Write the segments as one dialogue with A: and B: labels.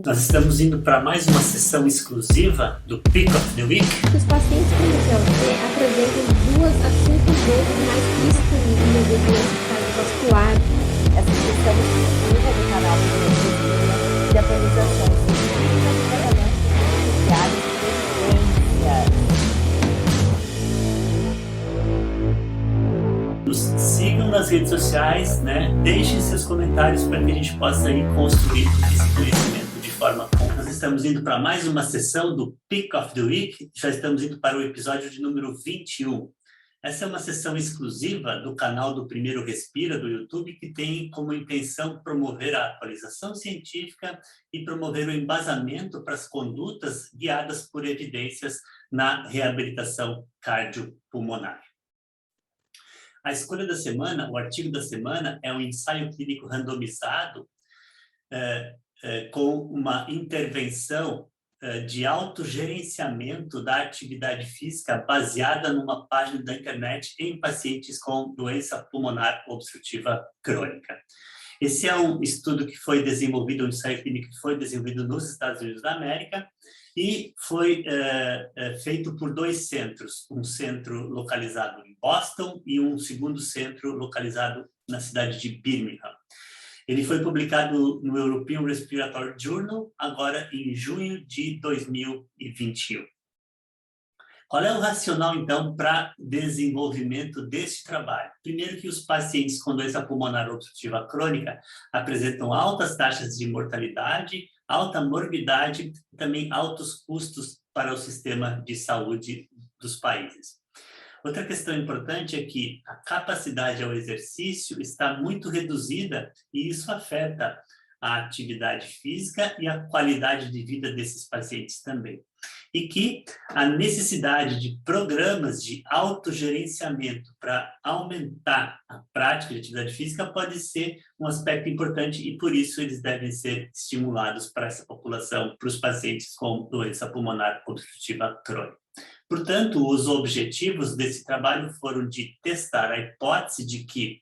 A: Nós estamos indo para mais uma sessão exclusiva do Pick of the Week.
B: Os pacientes com IGLT apresentam 2 a 5 vezes mais risco de doença cardiovascular.
C: Essa sessão exclusiva do canal de atualizações científicas e tratamentos diários de evidências.
A: Nos sigam nas redes sociais, né? Deixem seus comentários para que a gente possa ir construir esse conhecimento de forma comum. Nós estamos indo para mais uma sessão do Pick of the Week. Já estamos indo para o episódio de número 21. Essa é uma sessão exclusiva do canal do Primeiro Respira, do YouTube, que tem como intenção promover a atualização científica e promover o embasamento para as condutas guiadas por evidências na reabilitação cardiopulmonar. A escolha da semana, o artigo da semana, é um ensaio clínico randomizado com uma intervenção de autogerenciamento da atividade física baseada numa página da internet em pacientes com doença pulmonar obstrutiva crônica. Esse é um estudo que foi desenvolvido, um ensaio clínico que foi desenvolvido nos Estados Unidos da América e foi feito por 2 centros, um centro localizado em Boston e um segundo centro localizado na cidade de Birmingham. Ele foi publicado no European Respiratory Journal, agora em junho de 2021. Qual é o racional, então, para desenvolvimento deste trabalho? Primeiro que os pacientes com doença pulmonar obstrutiva crônica apresentam altas taxas de mortalidade, alta morbidade e também altos custos para o sistema de saúde dos países. Outra questão importante é que a capacidade ao exercício está muito reduzida e isso afeta a atividade física e a qualidade de vida desses pacientes também. E que a necessidade de programas de autogerenciamento para aumentar a prática de atividade física pode ser um aspecto importante e por isso eles devem ser estimulados para essa população, para os pacientes com doença pulmonar obstrutiva crônica. Portanto, os objetivos desse trabalho foram de testar a hipótese de que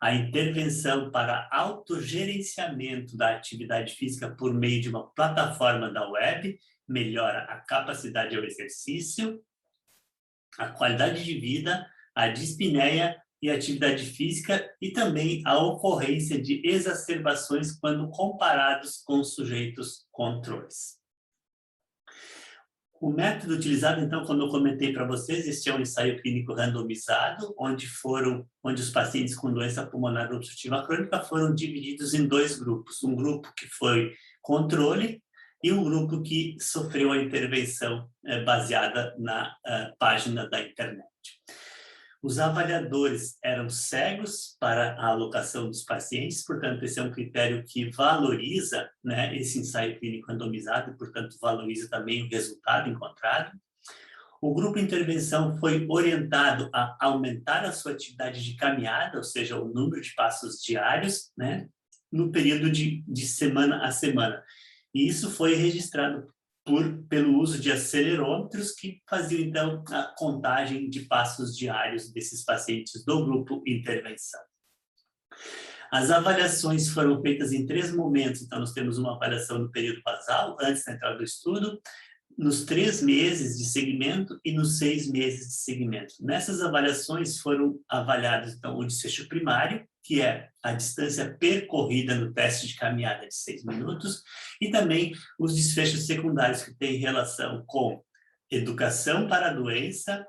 A: a intervenção para autogerenciamento da atividade física por meio de uma plataforma da web melhora a capacidade ao exercício, a qualidade de vida, a dispneia e a atividade física e também a ocorrência de exacerbações quando comparados com sujeitos controles. O método utilizado, então, como eu comentei para vocês, este é um ensaio clínico randomizado, onde os pacientes com doença pulmonar obstrutiva crônica foram divididos em 2 grupos. Um grupo que foi controle e um grupo que sofreu a intervenção baseada na página da internet. Os avaliadores eram cegos para a alocação dos pacientes, portanto, esse é um critério que valoriza, né, esse ensaio clínico randomizado e, portanto, valoriza também o resultado encontrado. O grupo de intervenção foi orientado a aumentar a sua atividade de caminhada, ou seja, o número de passos diários, né, no período de semana a semana. E isso foi registrado pelo uso de acelerômetros que faziam, então, a contagem de passos diários desses pacientes do grupo intervenção. As avaliações foram feitas em 3 momentos, então nós temos uma avaliação no período basal, antes da entrada do estudo, nos 3 meses de segmento e nos 6 meses de segmento. Nessas avaliações foram avaliados, então, o desfecho primário, que é a distância percorrida no teste de caminhada de 6 minutos, e também os desfechos secundários que têm relação com educação para a doença,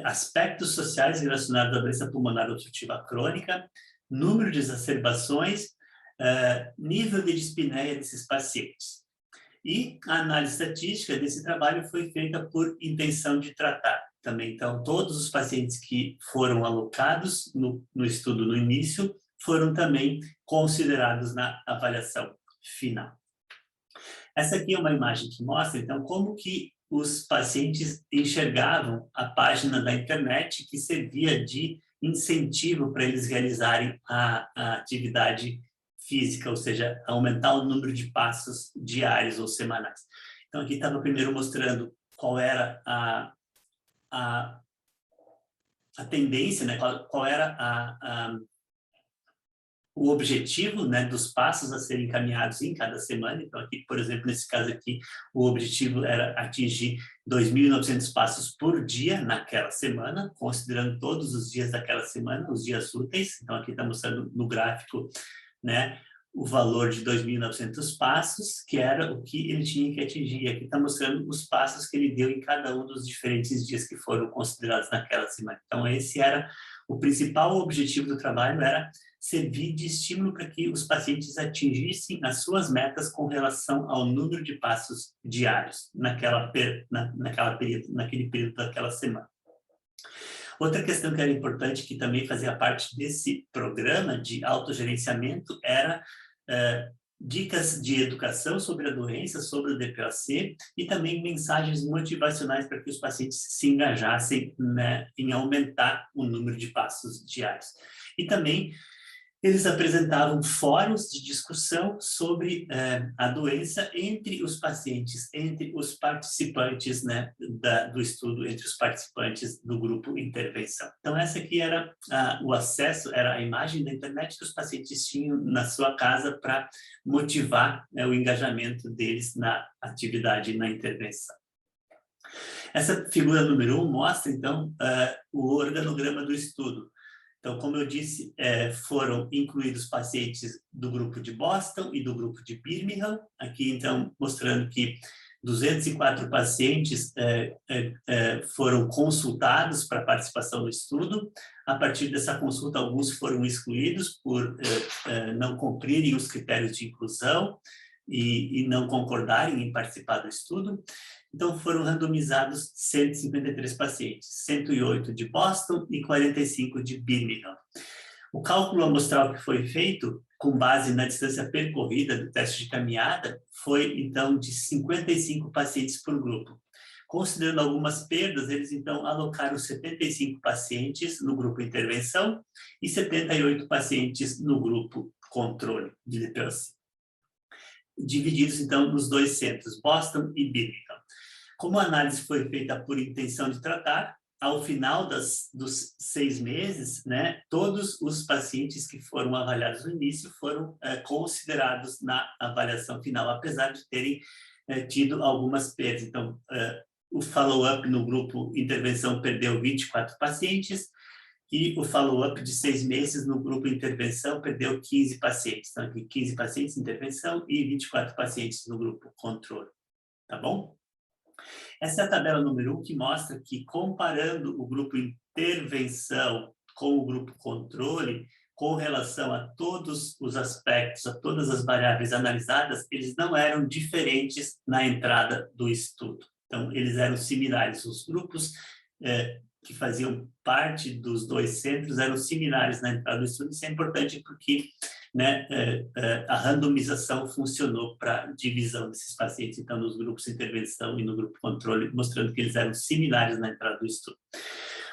A: aspectos sociais relacionados à doença pulmonar obstrutiva crônica, número de exacerbações, nível de dispneia desses pacientes. E a análise estatística desse trabalho foi feita por intenção de tratar também. Então, todos os pacientes que foram alocados no estudo no início foram também considerados na avaliação final. Essa aqui é uma imagem que mostra, então, como que os pacientes enxergavam a página da internet que servia de incentivo para eles realizarem a atividade física, ou seja, aumentar o número de passos diários ou semanais. Então, aqui estava primeiro mostrando qual era a tendência, né? Qual era o objetivo, né, dos passos a serem encaminhados em cada semana. Então, aqui, por exemplo, nesse caso aqui, o objetivo era atingir 2.900 passos por dia naquela semana, considerando todos os dias daquela semana, os dias úteis. Então, aqui está mostrando no gráfico, né, o valor de 2.900 passos, que era o que ele tinha que atingir. E aqui está mostrando os passos que ele deu em cada um dos diferentes dias que foram considerados naquela semana. Então, esse era o principal objetivo do trabalho, era servir de estímulo para que os pacientes atingissem as suas metas com relação ao número de passos diários naquele período daquela semana. Outra questão que era importante, que também fazia parte desse programa de autogerenciamento, era dicas de educação sobre a doença, sobre o DPOC, e também mensagens motivacionais para que os pacientes se engajassem, né, em aumentar o número de passos diários. E também eles apresentavam fóruns de discussão sobre a doença entre os pacientes, entre os participantes, né, do estudo, entre os participantes do grupo intervenção. Então, essa aqui era o acesso, era a imagem da internet que os pacientes tinham na sua casa para motivar, né, o engajamento deles na atividade, na intervenção. Essa figura número 1 mostra, então, o organograma do estudo. Então, como eu disse, foram incluídos pacientes do grupo de Boston e do grupo de Birmingham. Aqui, então, mostrando que 204 pacientes foram consultados para participação no estudo. A partir dessa consulta, alguns foram excluídos por não cumprirem os critérios de inclusão e não concordarem em participar do estudo. Então, foram randomizados 153 pacientes, 108 de Boston e 45 de Birmingham. O cálculo amostral que foi feito, com base na distância percorrida do teste de caminhada, foi, então, de 55 pacientes por grupo. Considerando algumas perdas, eles, então, alocaram 75 pacientes no grupo intervenção e 78 pacientes no grupo controle de DPOC, divididos, então, nos dois centros, Boston e Birmingham. Como a análise foi feita por intenção de tratar, ao final dos 6 meses, né, todos os pacientes que foram avaliados no início foram considerados na avaliação final, apesar de terem tido algumas perdas. Então, o follow-up no grupo intervenção perdeu 24 pacientes e o follow-up de 6 meses no grupo intervenção perdeu 15 pacientes. Então, aqui 15 pacientes em intervenção e 24 pacientes no grupo controle. Tá bom? Essa é a tabela número 1, que mostra que, comparando o grupo intervenção com o grupo controle, com relação a todos os aspectos, a todas as variáveis analisadas, eles não eram diferentes na entrada do estudo. Então, eles eram similares. Os grupos que faziam parte dos dois centros eram similares na entrada do estudo. Isso é importante porque, né, a randomização funcionou para divisão desses pacientes, então, nos grupos de intervenção e no grupo controle, mostrando que eles eram similares na entrada do estudo.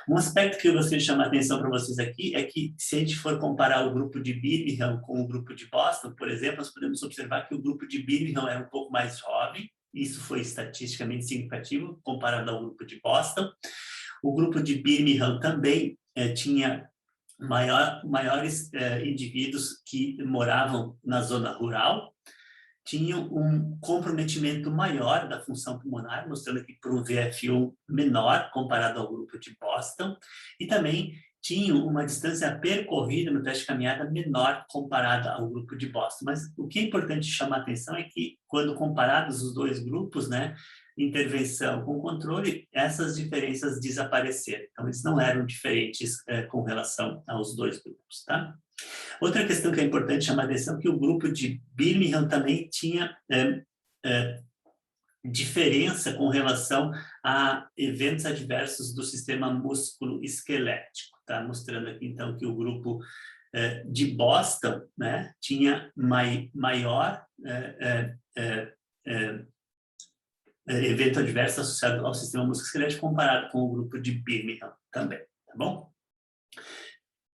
A: Um aspecto que eu gostaria de chamar a atenção para vocês aqui é que, se a gente for comparar o grupo de Birmingham com o grupo de Boston, por exemplo, nós podemos observar que o grupo de Birmingham era um pouco mais jovem. Isso foi estatisticamente significativo comparado ao grupo de Boston. O grupo de Birmingham também tinha maiores indivíduos que moravam na zona rural, tinham um comprometimento maior da função pulmonar, mostrando aqui por um VF1 menor comparado ao grupo de Boston, e também tinham uma distância percorrida no teste de caminhada menor comparada ao grupo de Boston. Mas o que é importante chamar a atenção é que, quando comparados os dois grupos, né, intervenção com controle, essas diferenças desapareceram. Então, eles não eram diferentes com relação aos dois grupos, tá? Outra questão que é importante chamar a atenção é que o grupo de Birmingham também tinha diferença com relação a eventos adversos do sistema músculo-esquelético, tá? Mostrando aqui, então, que o grupo de Boston, né, tinha maior evento adverso associado ao sistema músculo-esquelético comparado com o grupo de Birmingham também, tá bom?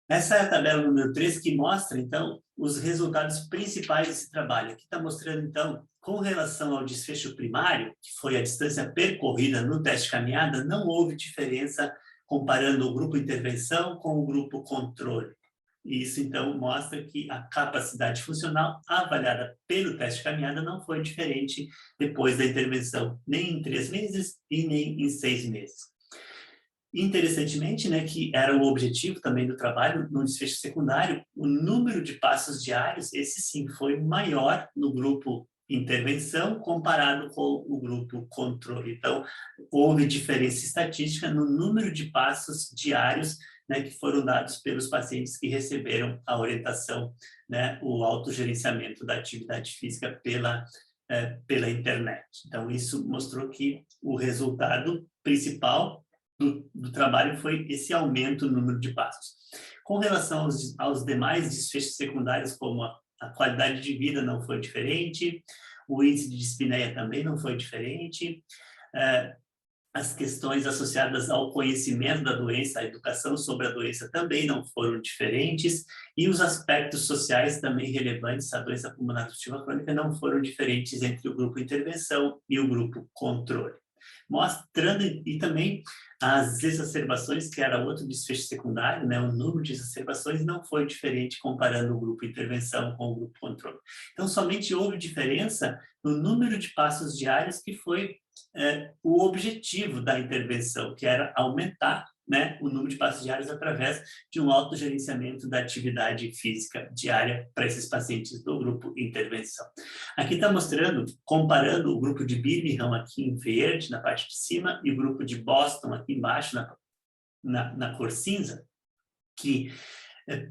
A: Essa é a tabela número 3, que mostra, então, os resultados principais desse trabalho. Aqui está mostrando, então, com relação ao desfecho primário, que foi a distância percorrida no teste de caminhada, não houve diferença comparando o grupo intervenção com o grupo controle. E isso, então, mostra que a capacidade funcional avaliada pelo teste de caminhada não foi diferente depois da intervenção, nem em 3 meses e nem em 6 meses. Interessantemente, né, que era o objetivo também do trabalho, no desfecho secundário, o número de passos diários, esse sim, foi maior no grupo intervenção comparado com o grupo controle. Então, houve diferença estatística no número de passos diários, né, que foram dados pelos pacientes que receberam a orientação, né, o autogerenciamento da atividade física pela internet. Então, isso mostrou que o resultado principal do trabalho foi esse aumento no número de passos. Com relação aos demais desfechos secundários, como a qualidade de vida não foi diferente, o índice de dispneia também não foi diferente, as questões associadas ao conhecimento da doença, a educação sobre a doença também não foram diferentes, e os aspectos sociais também relevantes à doença pulmonar obstrutiva crônica não foram diferentes entre o grupo intervenção e o grupo controle. Mostrando, e também as exacerbações, que era outro desfecho secundário, né? O número de exacerbações não foi diferente comparando o grupo intervenção com o grupo controle. Então, somente houve diferença no número de passos diários, que foi o objetivo da intervenção, que era aumentar, né, o número de passos diários através de um autogerenciamento da atividade física diária para esses pacientes do grupo intervenção. Aqui está mostrando, comparando o grupo de Birmingham aqui em verde, na parte de cima, e o grupo de Boston aqui embaixo, na cor cinza, que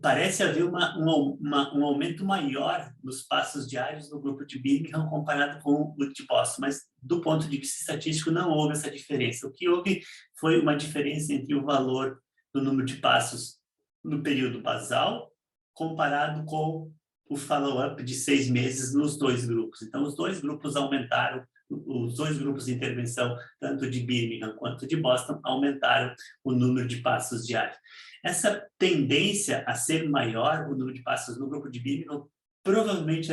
A: parece haver um aumento maior nos passos diários no grupo de Birmingham comparado com o de Boston, mas do ponto de vista estatístico não houve essa diferença. O que houve foi uma diferença entre o valor do número de passos no período basal comparado com o follow-up de 6 meses nos dois grupos. Então, os dois grupos aumentaram, os dois grupos de intervenção, tanto de Birmingham quanto de Boston, aumentaram o número de passos diários. Essa tendência a ser maior o número de passos no grupo de Birmingham provavelmente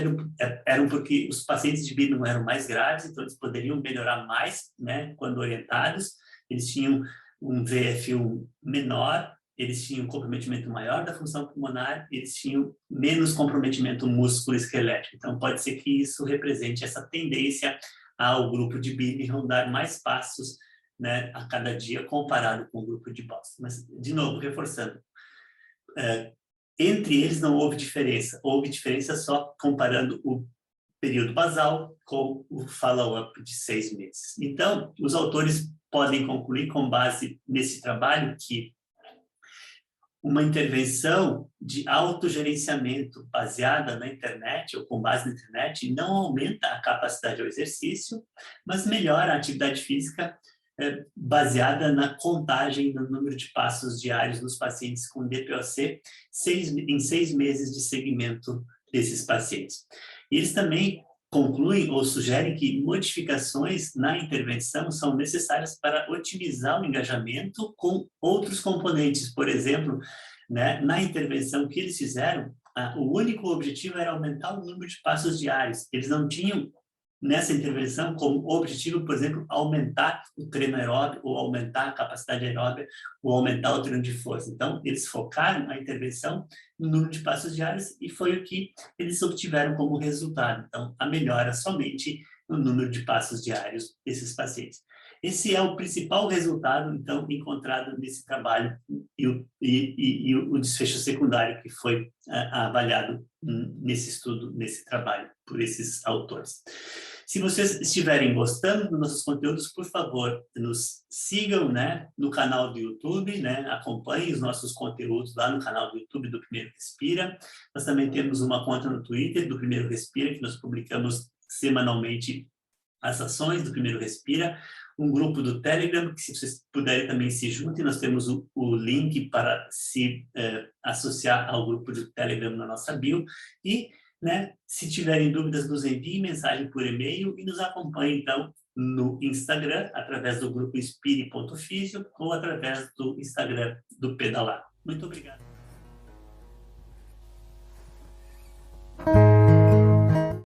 A: eram porque os pacientes de Birmingham eram mais graves, então eles poderiam melhorar mais, né, quando orientados, eles tinham um VFU menor, eles tinham um comprometimento maior da função pulmonar, eles tinham menos comprometimento músculo-esquelético. Então, pode ser que isso represente essa tendência ao grupo de Birmingham dar mais passos, né, a cada dia comparado com o grupo de Boston. Mas, de novo, reforçando, entre eles não houve diferença só comparando o período basal com o follow-up de 6 meses. Então, os autores podem concluir, com base nesse trabalho, que uma intervenção de autogerenciamento baseada na internet, ou com base na internet, não aumenta a capacidade ao exercício, mas melhora a atividade física baseada na contagem do número de passos diários nos pacientes com DPOC em 6 meses de segmento desses pacientes. E eles também concluem ou sugerem que modificações na intervenção são necessárias para otimizar o engajamento com outros componentes. Por exemplo, né, na intervenção que eles fizeram, o único objetivo era aumentar o número de passos diários. Eles não tinham, nessa intervenção, como objetivo, por exemplo, aumentar o treino aeróbio, ou aumentar a capacidade aeróbia, ou aumentar o treino de força. Então, eles focaram a intervenção no número de passos diários e foi o que eles obtiveram como resultado. Então, a melhora somente no número de passos diários desses pacientes. Esse é o principal resultado, então, encontrado nesse trabalho e o desfecho secundário que foi avaliado nesse estudo, nesse trabalho, por esses autores. Se vocês estiverem gostando dos nossos conteúdos, por favor, nos sigam, né, no canal do YouTube, né, acompanhem os nossos conteúdos lá no canal do YouTube do Primeiro Respira. Nós também temos uma conta no Twitter do Primeiro Respira, que nós publicamos semanalmente as ações do Primeiro Respira, um grupo do Telegram, que se vocês puderem também se juntem, nós temos o link para se associar ao grupo do Telegram na nossa bio, e, né, se tiverem dúvidas, nos enviem mensagem por e-mail e nos acompanhem, então, no Instagram, através do grupo inspire.fisio ou através do Instagram do Pedalar. Muito obrigado.